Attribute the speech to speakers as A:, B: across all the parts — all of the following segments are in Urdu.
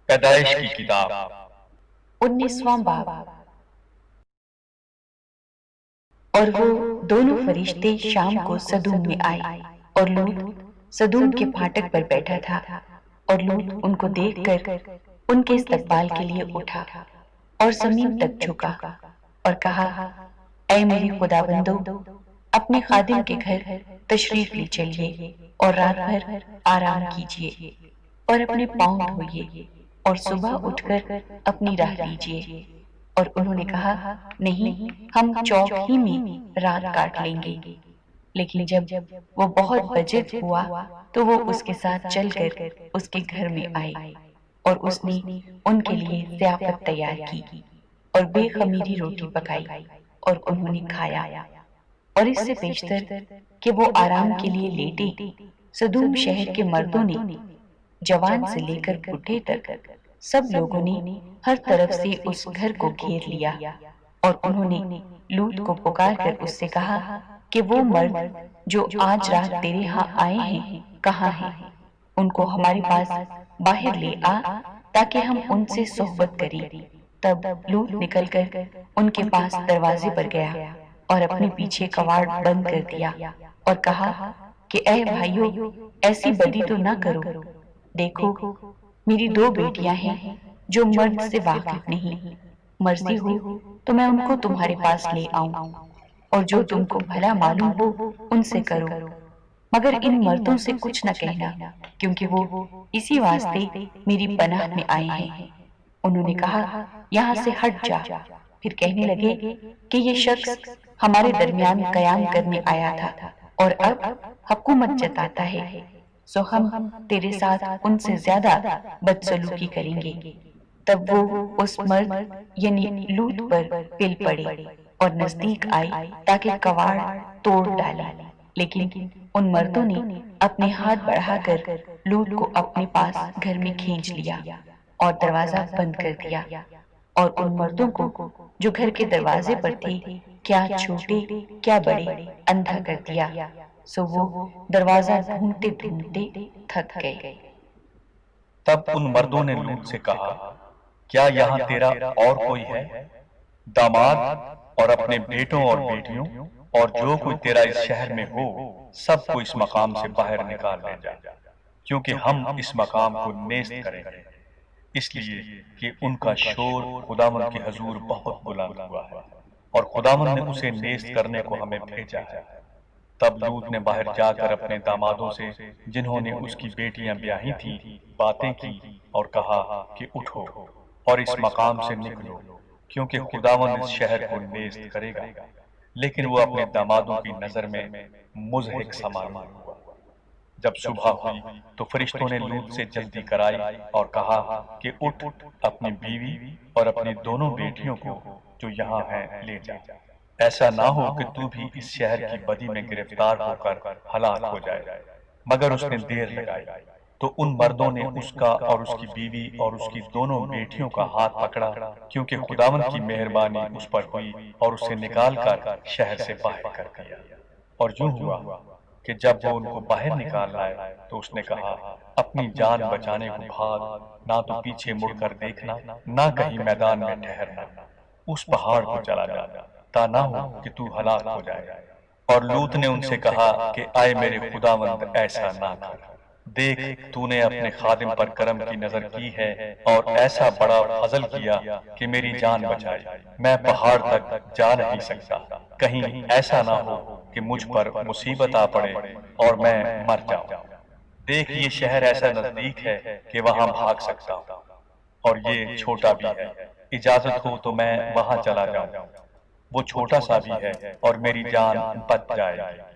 A: پیدائش کی کتاب
B: 19واں باب۔ اور وہ دونوں فرشتے شام کو سدوم میں آئے، اور لوط سدوم کے پھاٹک پر بیٹھا تھا، اور لوط ان کو دیکھ کر ان کے استقبال کے لیے اٹھا اور زمین تک جھکا اور کہا، اے میرے خداوندو، اپنے خادم کے گھر تشریف لے چلیے اور رات بھر آرام کیجیے اور اپنے پاؤں دھوئیے اور صبح اٹھ کر اپنی راہ لیجیے۔ اور انہوں نے کہا، نہیں، ہم چوک ہی میں رات کاٹ لیں گے۔ لیکن جب وہ بہت بجد ہوا تو وہ اس کے ساتھ چل کر اس کے گھر میں آئے، اور اس نے ان کے لیے ضیافت تیار کی اور بے خمیری روٹی پکائی، اور انہوں نے کھایا۔ اور اس سے پیشتر کہ وہ آرام کے لیے لیٹے، سدوم شہر کے مردوں نے، جوان سے لے کر بوڑھے تک، سب لوگوں نے ہر طرف سے اس گھر کو گھیر لیا، اور انہوں نے لوط کو پکار کر اس سے کہا کہ وہ مرد جو آج رات تیرے ہاں آئے ہیں کہاں ہیں؟ ان کو ہمارے پاس باہر لے آ تاکہ ہم ان سے صحبت کریں۔ تب لوط نکل کر ان کے پاس دروازے پر گیا اور اپنے پیچھے کواڑ بند کر دیا اور کہا کہ اے بھائیو، ایسی بدی تو نہ کرو۔ دیکھو، میری دو بیٹیاں ہیں جو مرد سے واقف نہیں، مرضی ہو تو میں ان کو تمہارے پاس لے آؤں، اور جو تم کو بھلا معلوم ہو ان سے کرو، مگر ان مردوں سے کچھ نہ کہنا، کیونکہ وہ اسی واسطے میری پناہ میں آئے ہیں۔ انہوں نے کہا، یہاں سے ہٹ جا۔ پھر کہنے لگے کہ یہ شخص ہمارے درمیان قیام کرنے آیا تھا اور اب حکومت جتاتا ہے، سو ہم تیرے ساتھ ان سے زیادہ بدسلوکی کریں گے۔ تب وہ اس مرد یعنی لوط پر پل پڑے اور نزدیک آئی تاکہ کواڑ توڑ ڈالے، لیکن ان مردوں نے اپنے ہاتھ بڑھا کر لوط کو اپنے پاس گھر میں کھینچ لیا اور دروازہ بند کر دیا، اور ان مردوں کو جو گھر کے دروازے پر تھے، کیا چھوٹے کیا بڑے، اندھا کر دیا، سو وہ دروازہ ڈھونڈتے ڈھونڈتے تھک گئے۔
A: تب ان مردوں نے لوط سے کہا، کیا یہاں تیرا اور کوئی ہے؟ داماد اور اپنے بیٹوں اور بیٹیوں اور جو کوئی تیرا اس شہر میں ہو، سب کو اس مقام سے باہر نکال لے جا، کیونکہ ہم اس مقام کو نیست کریں گے، اس لیے کہ ان کا شور خداوند کے حضور بہت بلند ہوا ہے، اور خداوند نے اسے نیست کرنے کو ہمیں بھیجا ہے۔ تب لوط نے باہر جا کر اپنے دامادوں سے، جنہوں نے اس کی بیٹیاں بیاہی تھیں، باتیں کی اور کہا کہ اٹھو اور اس مقام سے نکلو، کیونکہ خداوند اس شہر کو نیست کرے گا۔ لیکن وہ اپنے دامادوں کی نظر میں مضحک سا معلوم ہوا۔ جب صبح ہوئی تو فرشتوں نے لوط سے جلدی کرائی اور کہا کہ اٹھ، اپنی بیوی اور اپنی دونوں بیٹیوں کو جو یہاں ہیں لے جا، ایسا نہ ہو کہ تو بھی اس شہر کی بدی میں گرفتار ہو کر ہلاک ہو جائے۔ مگر اس نے دیر لگائی تو ان مردوں نے اس کا اور اس کی بیوی اور اس کی دونوں بیٹیوں کا ہاتھ پکڑا، کیونکہ خداوند کی مہربانی اس پر ہوئی اور اسے نکال کر شہر سے باہر کر دیا۔ اور یوں ہوا کہ جب وہ ان کو باہر نکال لائے تو اس نے کہا، اپنی جان بچانے کو بھاگ، نہ تو پیچھے مڑ کر دیکھنا، نہ کہیں میدان میں ٹھہرنا، اس پہاڑ کو چلا جا، تا نہ ہو کہ تو ہلاک ہو جائے۔ اور لوط نے ان سے کہا کہ اے میرے خداوند، ایسا نہ کر، دیکھ تو نے اپنے خادم پر کرم کی نظر کی ہے اور ایسا بڑا فضل کیا کہ میری جان بچائی۔ میں پہاڑ تک جا نہیں سکتا، کہیں ایسا نہ ہو کہ مجھ پر مصیبت آ پڑے اور میں مر جاؤں۔ دیکھ، یہ شہر ایسا نزدیک ہے کہ وہاں بھاگ سکتا ہوں، اور یہ چھوٹا بھی ہے، اجازت ہو تو میں وہاں چلا جاؤں، وہ چھوٹا سا بھی ہے اور میری جان بچ جائے گی۔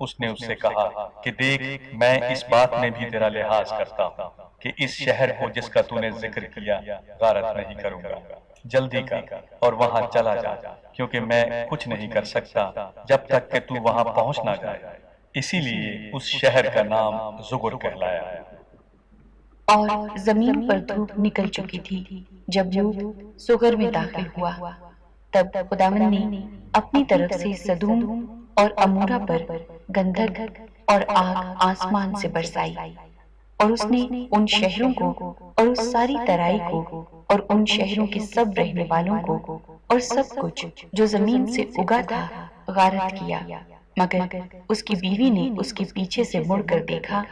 A: اس نے اس سے کہا کہ دیکھ، میں اس بات میں بھی تیرا لحاظ کرتا ہوں کہ اس شہر کو جس کا تو نے ذکر کیا غارت نہیں کروں گا۔ جلدی کر اور وہاں چلا جا، کیونکہ میں کچھ نہیں کر سکتا جب تک کہ تو وہاں پہنچ نہ جائے۔ اسی لیے اس شہر کا نام زگر کہلایا۔
B: اور زمین پر دھوپ نکل چکی تھی جب لوط سغر میں داخل ہوا۔ تب خداوند نے اپنی طرف سے سدوم اور امورا پر گندھک اور آگ آسمان سے برسائی، اور اس نے ان شہروں کو اور اس ساری ترائی کو اور ان شہروں کے سب رہنے والوں کو اور سب کچھ جو زمین سے اگا تھا غارت کیا، مگر اس کی بیوی نے اس کے پیچھے سے مڑ کر دیکھا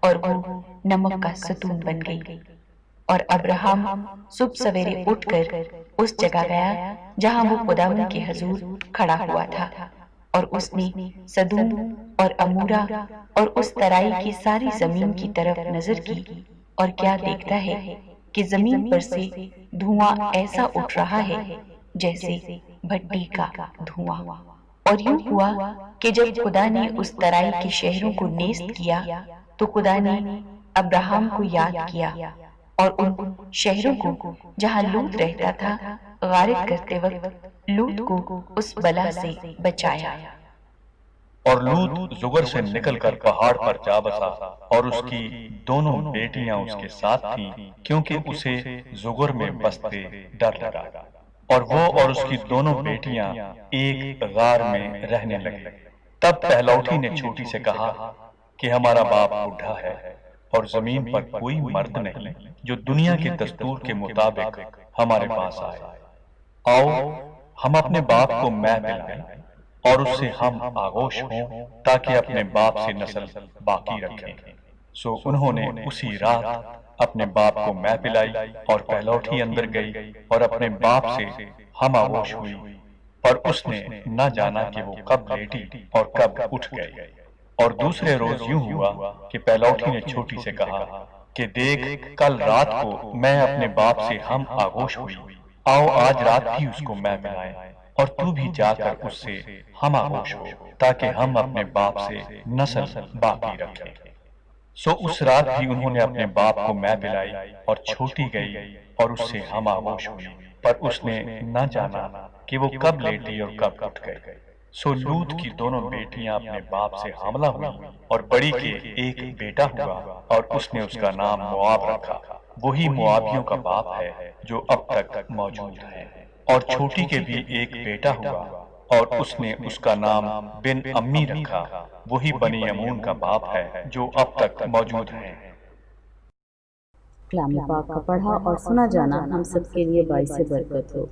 B: اور وہ نمک کا ستون بن گئی۔ اور ابراہم صبح سویرے اٹھ کر اس جگہ گیا جہاں وہ خداوند کے حضور کھڑا ہوا تھا، اور اس نے سدوم اور امورا اور اس ترائی کی ساری زمین کی طرف نظر کی، اور کیا دیکھتا ہے کہ زمین پر سے دھواں ایسا اٹھ رہا ہے جیسے بھٹی کا دھواں۔ اور یوں ہوا کہ جب خدا نے اس ترائی کے شہروں کو نیست کیا تو خدا نے ابراہم کو یاد کیا اور ان شہروں کو جہاں لوط رہتا تھا غارت کرتے وقت لوط کو اس بلا سے بچایا۔
A: اور لوط زگر سے نکل کر پہاڑ پر جا بسا، اور اس کی دونوں بیٹیاں اس کے ساتھ تھیں، کیونکہ اسے زگر میں بستے ڈر لگا۔ اور وہ اور اس کی دونوں بیٹیاں ایک غار میں رہنے لگی۔ تب پہلوٹی نے چھوٹی سے کہا کہ ہمارا باپ بوڑھا ہے اور زمین پر کوئی مرد نہیں جو دنیا کے دستور کے مطابق ہمارے پاس آئے۔ آؤ ہم اپنے باپ کو مے پلائیں اور اس سے ہم آغوش ہوں تاکہ اپنے باپ سے نسل باقی رکھیں۔ سو انہوں نے اسی رات اپنے باپ کو مے پلائی، اور پہلوٹی اندر گئی اور اپنے باپ سے ہم آغوش ہوئی، پر اس نے نہ جانا کہ وہ کب لیٹی اور کب اٹھ گئی۔ اور دوسرے روز یوں ہوا کہ پہلوٹی نے چھوٹی سے کہا کہ دیکھ، کل رات کو میں اپنے باپ سے ہم آغوش ہوئی، آؤ آج رات بھی اس کو مے پلائیں، اور تو بھی جا کر اس سے ہم آغوش ہو تاکہ ہم اپنے باپ سے نسل باقی رکھیں۔ سو اس رات بھی انہوں نے اپنے باپ کو مے پلائی، اور چھوٹی گئی اور اس سے ہم آغوش ہوئی، پر اس نے نہ جانا کہ وہ کب لیٹی اور کب اٹھ گئی۔ سو لوط کی دونوں بیٹیاں اپنے باپ سے حاملہ ہوئی، اور بڑی کے ایک بیٹا ہوا، اور اس نے اس کا نام مواب رکھا، وہی موابیوں کا باپ ہے جو اب تک موجود ہے۔ اور چھوٹی کے بھی ایک بیٹا ہوا، اور اس نے اس کا نام بن امی رکھا، وہی بنی امون کا باپ ہے جو اب تک موجود ہے۔
C: کلام پاک کا پڑھا اور سنا جانا ہم سب کے لیے باعث برکت ہو۔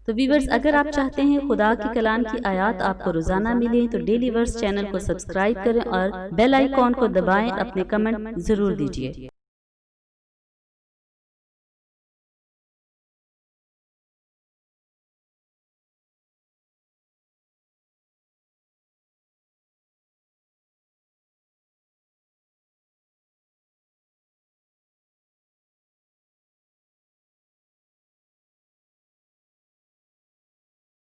C: تو ویورز، اگر آپ چاہتے ہیں خدا کی کلام کی آیات آپ کو روزانہ ملیں تو ڈیلی ورس چینل کو سبسکرائب کریں اور بیل آئیکن کو دبائیں، اپنے کمنٹ ضرور دیجیے۔